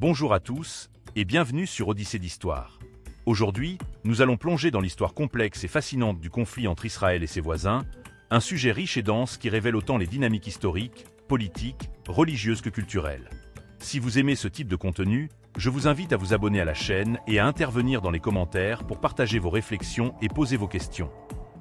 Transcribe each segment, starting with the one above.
Bonjour à tous, et bienvenue sur Odyssée d'Histoire. Aujourd'hui, nous allons plonger dans l'histoire complexe et fascinante du conflit entre Israël et ses voisins, un sujet riche et dense qui révèle autant les dynamiques historiques, politiques, religieuses que culturelles. Si vous aimez ce type de contenu, je vous invite à vous abonner à la chaîne et à intervenir dans les commentaires pour partager vos réflexions et poser vos questions.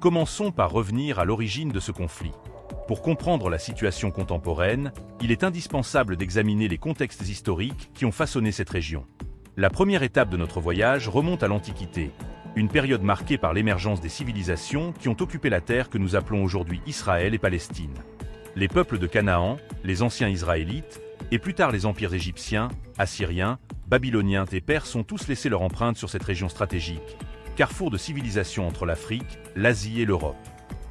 Commençons par revenir à l'origine de ce conflit. Pour comprendre la situation contemporaine, il est indispensable d'examiner les contextes historiques qui ont façonné cette région. La première étape de notre voyage remonte à l'Antiquité, une période marquée par l'émergence des civilisations qui ont occupé la terre que nous appelons aujourd'hui Israël et Palestine. Les peuples de Canaan, les anciens Israélites, et plus tard les empires égyptiens, assyriens, babyloniens et perses ont tous laissé leur empreinte sur cette région stratégique, carrefour de civilisation entre l'Afrique, l'Asie et l'Europe.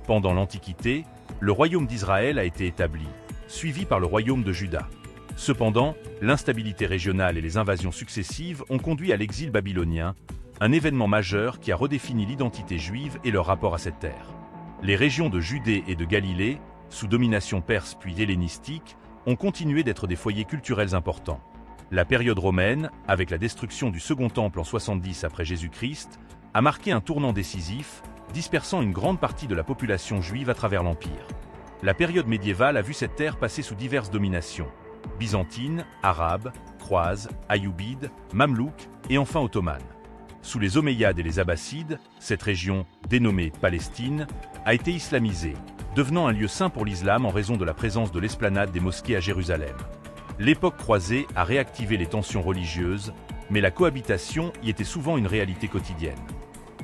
Pendant l'Antiquité, le royaume d'Israël a été établi, suivi par le royaume de Juda. Cependant, l'instabilité régionale et les invasions successives ont conduit à l'exil babylonien, un événement majeur qui a redéfini l'identité juive et leur rapport à cette terre. Les régions de Judée et de Galilée, sous domination perse puis hellénistique, ont continué d'être des foyers culturels importants. La période romaine, avec la destruction du Second Temple en 70 après Jésus-Christ, a marqué un tournant décisif, dispersant une grande partie de la population juive à travers l'Empire. La période médiévale a vu cette terre passer sous diverses dominations: byzantine, arabe, croise, ayoubide, mamelouk et enfin ottomane. Sous les Omeyyades et les Abbassides, cette région, dénommée Palestine, a été islamisée, devenant un lieu saint pour l'islam en raison de la présence de l'esplanade des mosquées à Jérusalem. L'époque croisée a réactivé les tensions religieuses, mais la cohabitation y était souvent une réalité quotidienne.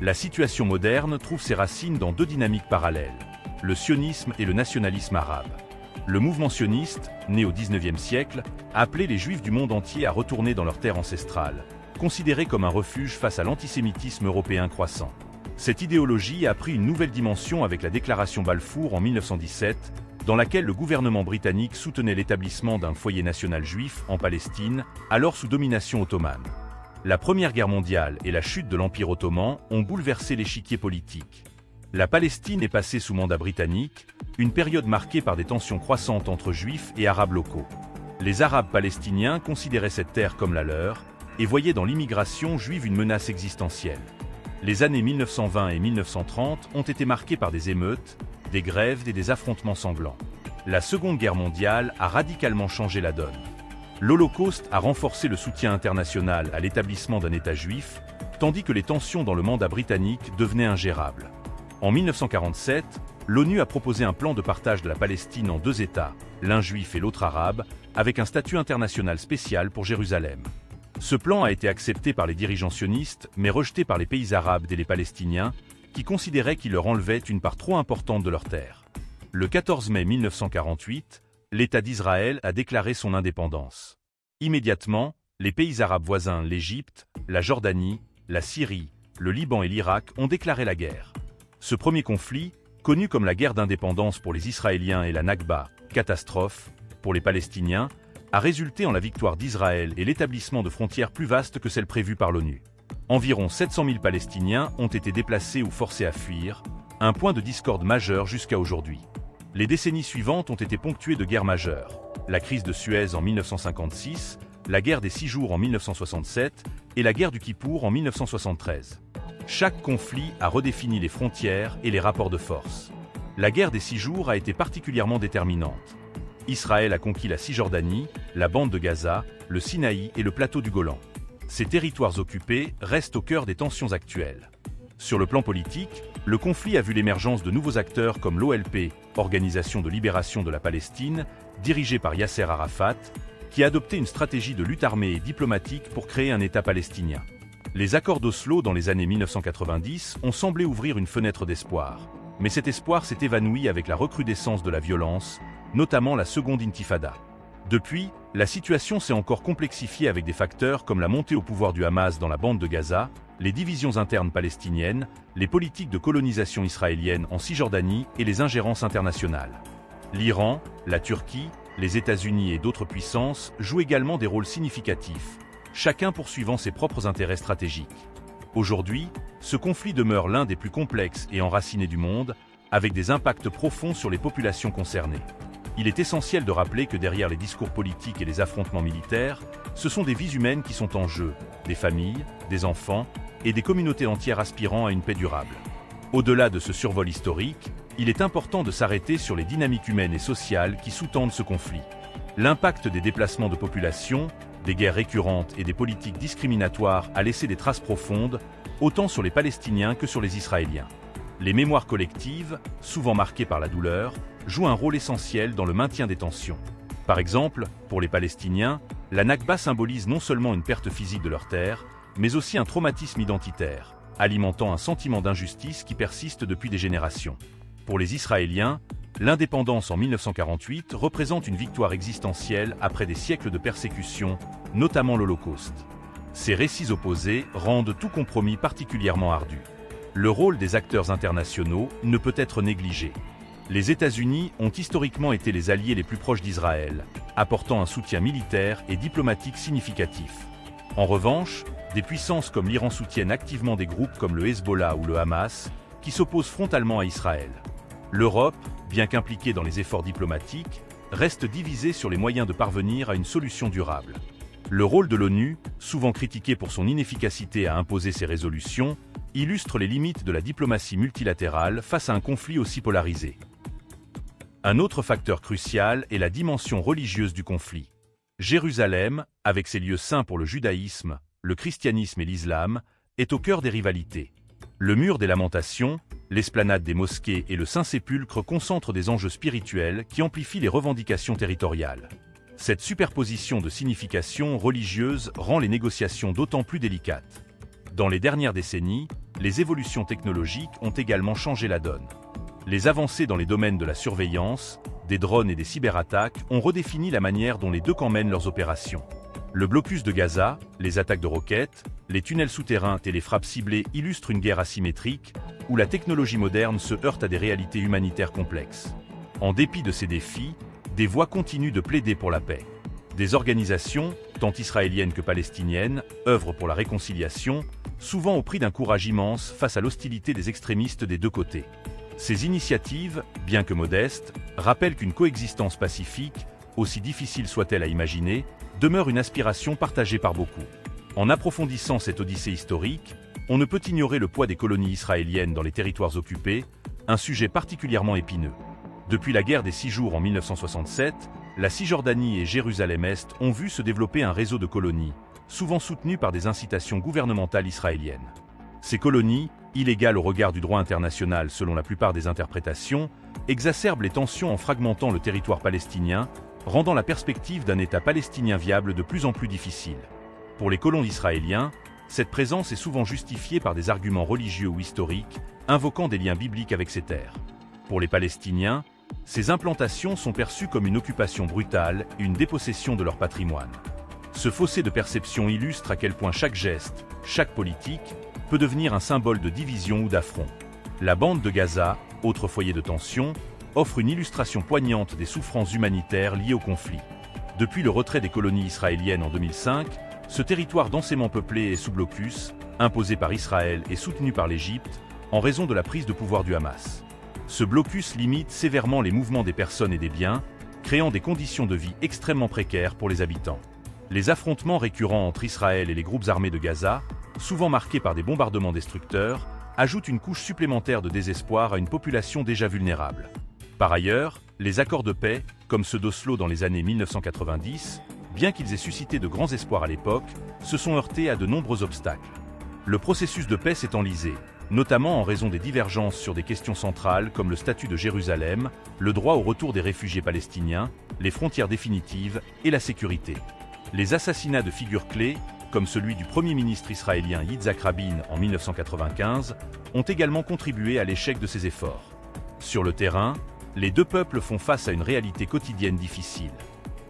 La situation moderne trouve ses racines dans deux dynamiques parallèles, le sionisme et le nationalisme arabe. Le mouvement sioniste, né au XIXe siècle, a appelé les Juifs du monde entier à retourner dans leur terre ancestrale, considérée comme un refuge face à l'antisémitisme européen croissant. Cette idéologie a pris une nouvelle dimension avec la déclaration Balfour en 1917, dans laquelle le gouvernement britannique soutenait l'établissement d'un foyer national juif en Palestine, alors sous domination ottomane. La Première Guerre mondiale et la chute de l'Empire ottoman ont bouleversé l'échiquier politique. La Palestine est passée sous mandat britannique, une période marquée par des tensions croissantes entre juifs et arabes locaux. Les arabes palestiniens considéraient cette terre comme la leur et voyaient dans l'immigration juive une menace existentielle. Les années 1920 et 1930 ont été marquées par des émeutes, des grèves et des affrontements sanglants. La Seconde Guerre mondiale a radicalement changé la donne. L'Holocauste a renforcé le soutien international à l'établissement d'un État juif, tandis que les tensions dans le mandat britannique devenaient ingérables. En 1947, l'ONU a proposé un plan de partage de la Palestine en deux États, l'un juif et l'autre arabe, avec un statut international spécial pour Jérusalem. Ce plan a été accepté par les dirigeants sionistes, mais rejeté par les pays arabes et les Palestiniens, qui considéraient qu'il leur enlevait une part trop importante de leurs terres. Le 14 mai 1948, l'État d'Israël a déclaré son indépendance. Immédiatement, les pays arabes voisins, l'Égypte, la Jordanie, la Syrie, le Liban et l'Irak ont déclaré la guerre. Ce premier conflit, connu comme la guerre d'indépendance pour les Israéliens et la Nakba, catastrophe, pour les Palestiniens, a résulté en la victoire d'Israël et l'établissement de frontières plus vastes que celles prévues par l'ONU. Environ 700 000 Palestiniens ont été déplacés ou forcés à fuir, un point de discorde majeur jusqu'à aujourd'hui. Les décennies suivantes ont été ponctuées de guerres majeures, la crise de Suez en 1956, la guerre des 6 jours en 1967 et la guerre du Kippour en 1973. Chaque conflit a redéfini les frontières et les rapports de force. La guerre des 6 jours a été particulièrement déterminante. Israël a conquis la Cisjordanie, la bande de Gaza, le Sinaï et le plateau du Golan. Ces territoires occupés restent au cœur des tensions actuelles. Sur le plan politique, le conflit a vu l'émergence de nouveaux acteurs comme l'OLP, Organisation de libération de la Palestine, dirigée par Yasser Arafat, qui a adopté une stratégie de lutte armée et diplomatique pour créer un État palestinien. Les accords d'Oslo dans les années 1990 ont semblé ouvrir une fenêtre d'espoir, mais cet espoir s'est évanoui avec la recrudescence de la violence, notamment la seconde intifada. Depuis, la situation s'est encore complexifiée avec des facteurs comme la montée au pouvoir du Hamas dans la bande de Gaza, les divisions internes palestiniennes, les politiques de colonisation israélienne en Cisjordanie et les ingérences internationales. L'Iran, la Turquie, les États-Unis et d'autres puissances jouent également des rôles significatifs, chacun poursuivant ses propres intérêts stratégiques. Aujourd'hui, ce conflit demeure l'un des plus complexes et enracinés du monde, avec des impacts profonds sur les populations concernées. il est essentiel de rappeler que derrière les discours politiques et les affrontements militaires, ce sont des vies humaines qui sont en jeu, des familles, des enfants et des communautés entières aspirant à une paix durable. Au-delà de ce survol historique, il est important de s'arrêter sur les dynamiques humaines et sociales qui sous-tendent ce conflit. L'impact des déplacements de population, des guerres récurrentes et des politiques discriminatoires a laissé des traces profondes, autant sur les Palestiniens que sur les Israéliens. Les mémoires collectives, souvent marquées par la douleur, jouent un rôle essentiel dans le maintien des tensions. Par exemple, pour les Palestiniens, la Nakba symbolise non seulement une perte physique de leur terre, mais aussi un traumatisme identitaire, alimentant un sentiment d'injustice qui persiste depuis des générations. Pour les Israéliens, l'indépendance en 1948 représente une victoire existentielle après des siècles de persécution, notamment l'Holocauste. Ces récits opposés rendent tout compromis particulièrement ardu. Le rôle des acteurs internationaux ne peut être négligé. Les États-Unis ont historiquement été les alliés les plus proches d'Israël, apportant un soutien militaire et diplomatique significatif. En revanche, des puissances comme l'Iran soutiennent activement des groupes comme le Hezbollah ou le Hamas, qui s'opposent frontalement à Israël. L'Europe, bien qu'impliquée dans les efforts diplomatiques, reste divisée sur les moyens de parvenir à une solution durable. Le rôle de l'ONU, souvent critiqué pour son inefficacité à imposer ses résolutions, illustre les limites de la diplomatie multilatérale face à un conflit aussi polarisé. Un autre facteur crucial est la dimension religieuse du conflit. Jérusalem, avec ses lieux saints pour le judaïsme, le christianisme et l'islam, est au cœur des rivalités. Le mur des lamentations, l'esplanade des mosquées et le Saint-Sépulcre concentrent des enjeux spirituels qui amplifient les revendications territoriales. Cette superposition de significations religieuses rend les négociations d'autant plus délicates. Dans les dernières décennies, les évolutions technologiques ont également changé la donne. Les avancées dans les domaines de la surveillance, des drones et des cyberattaques ont redéfini la manière dont les deux camps mènent leurs opérations. Le blocus de Gaza, les attaques de roquettes, les tunnels souterrains et les frappes ciblées illustrent une guerre asymétrique, où la technologie moderne se heurte à des réalités humanitaires complexes. En dépit de ces défis, des voix continuent de plaider pour la paix. Des organisations, tant israéliennes que palestiniennes, œuvrent pour la réconciliation, souvent au prix d'un courage immense face à l'hostilité des extrémistes des deux côtés. Ces initiatives, bien que modestes, rappellent qu'une coexistence pacifique, aussi difficile soit-elle à imaginer, demeure une aspiration partagée par beaucoup. En approfondissant cette odyssée historique, on ne peut ignorer le poids des colonies israéliennes dans les territoires occupés, un sujet particulièrement épineux. Depuis la guerre des 6 jours en 1967, la Cisjordanie et Jérusalem-Est ont vu se développer un réseau de colonies, souvent soutenues par des incitations gouvernementales israéliennes. Ces colonies, illégales au regard du droit international selon la plupart des interprétations, exacerbent les tensions en fragmentant le territoire palestinien, rendant la perspective d'un État palestinien viable de plus en plus difficile. Pour les colons israéliens, cette présence est souvent justifiée par des arguments religieux ou historiques, invoquant des liens bibliques avec ces terres. Pour les Palestiniens, ces implantations sont perçues comme une occupation brutale et une dépossession de leur patrimoine. Ce fossé de perception illustre à quel point chaque geste, chaque politique, peut devenir un symbole de division ou d'affront. La bande de Gaza, autre foyer de tension, offre une illustration poignante des souffrances humanitaires liées au conflit. Depuis le retrait des colonies israéliennes en 2005, ce territoire densément peuplé est sous blocus, imposé par Israël et soutenu par l'Égypte, en raison de la prise de pouvoir du Hamas. Ce blocus limite sévèrement les mouvements des personnes et des biens, créant des conditions de vie extrêmement précaires pour les habitants. Les affrontements récurrents entre Israël et les groupes armés de Gaza, souvent marqués par des bombardements destructeurs, ajoutent une couche supplémentaire de désespoir à une population déjà vulnérable. Par ailleurs, les accords de paix, comme ceux d'Oslo dans les années 1990, bien qu'ils aient suscité de grands espoirs à l'époque, se sont heurtés à de nombreux obstacles. Le processus de paix s'est enlisé, notamment en raison des divergences sur des questions centrales comme le statut de Jérusalem, le droit au retour des réfugiés palestiniens, les frontières définitives et la sécurité. Les assassinats de figures clés, comme celui du Premier ministre israélien Yitzhak Rabin en 1995, ont également contribué à l'échec de ces efforts. Sur le terrain, les deux peuples font face à une réalité quotidienne difficile.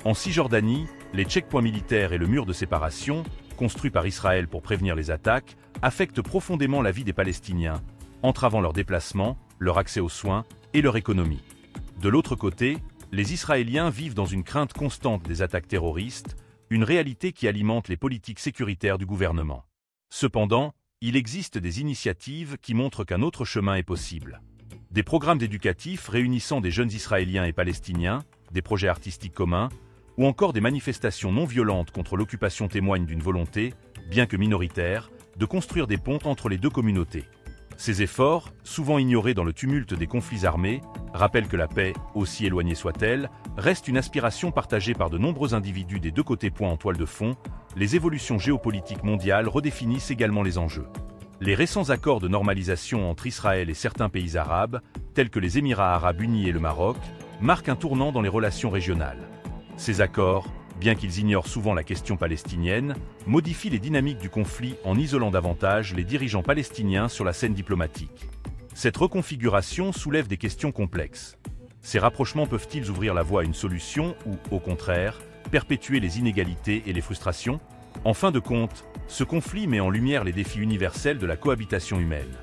En Cisjordanie, les checkpoints militaires et le mur de séparation, construits par Israël pour prévenir les attaques, affectent profondément la vie des Palestiniens, entravant leurs déplacements, leur accès aux soins et leur économie. De l'autre côté, les Israéliens vivent dans une crainte constante des attaques terroristes, une réalité qui alimente les politiques sécuritaires du gouvernement. Cependant, il existe des initiatives qui montrent qu'un autre chemin est possible. Des programmes éducatifs réunissant des jeunes Israéliens et Palestiniens, des projets artistiques communs, ou encore des manifestations non violentes contre l'occupation témoignent d'une volonté, bien que minoritaire, de construire des ponts entre les deux communautés. Ces efforts, souvent ignorés dans le tumulte des conflits armés, rappellent que la paix, aussi éloignée soit-elle, reste une aspiration partagée par de nombreux individus des deux côtés. En toile de fond, les évolutions géopolitiques mondiales redéfinissent également les enjeux. Les récents accords de normalisation entre Israël et certains pays arabes, tels que les Émirats arabes unis et le Maroc, marquent un tournant dans les relations régionales. Ces accords, bien qu'ils ignorent souvent la question palestinienne, modifient les dynamiques du conflit en isolant davantage les dirigeants palestiniens sur la scène diplomatique. Cette reconfiguration soulève des questions complexes. Ces rapprochements peuvent-ils ouvrir la voie à une solution ou, au contraire, perpétuer les inégalités et les frustrations? En fin de compte, ce conflit met en lumière les défis universels de la cohabitation humaine.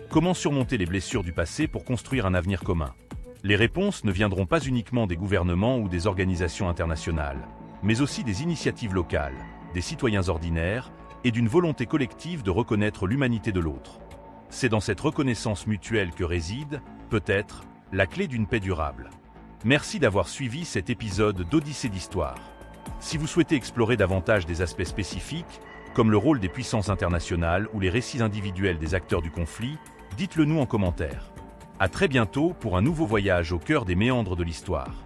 Comment surmonter les blessures du passé pour construire un avenir commun? Les réponses ne viendront pas uniquement des gouvernements ou des organisations internationales, mais aussi des initiatives locales, des citoyens ordinaires et d'une volonté collective de reconnaître l'humanité de l'autre. C'est dans cette reconnaissance mutuelle que réside, peut-être, la clé d'une paix durable. Merci d'avoir suivi cet épisode d'Odyssée d'Histoire. Si vous souhaitez explorer davantage des aspects spécifiques, comme le rôle des puissances internationales ou les récits individuels des acteurs du conflit, dites-le nous en commentaire. À très bientôt pour un nouveau voyage au cœur des méandres de l'histoire.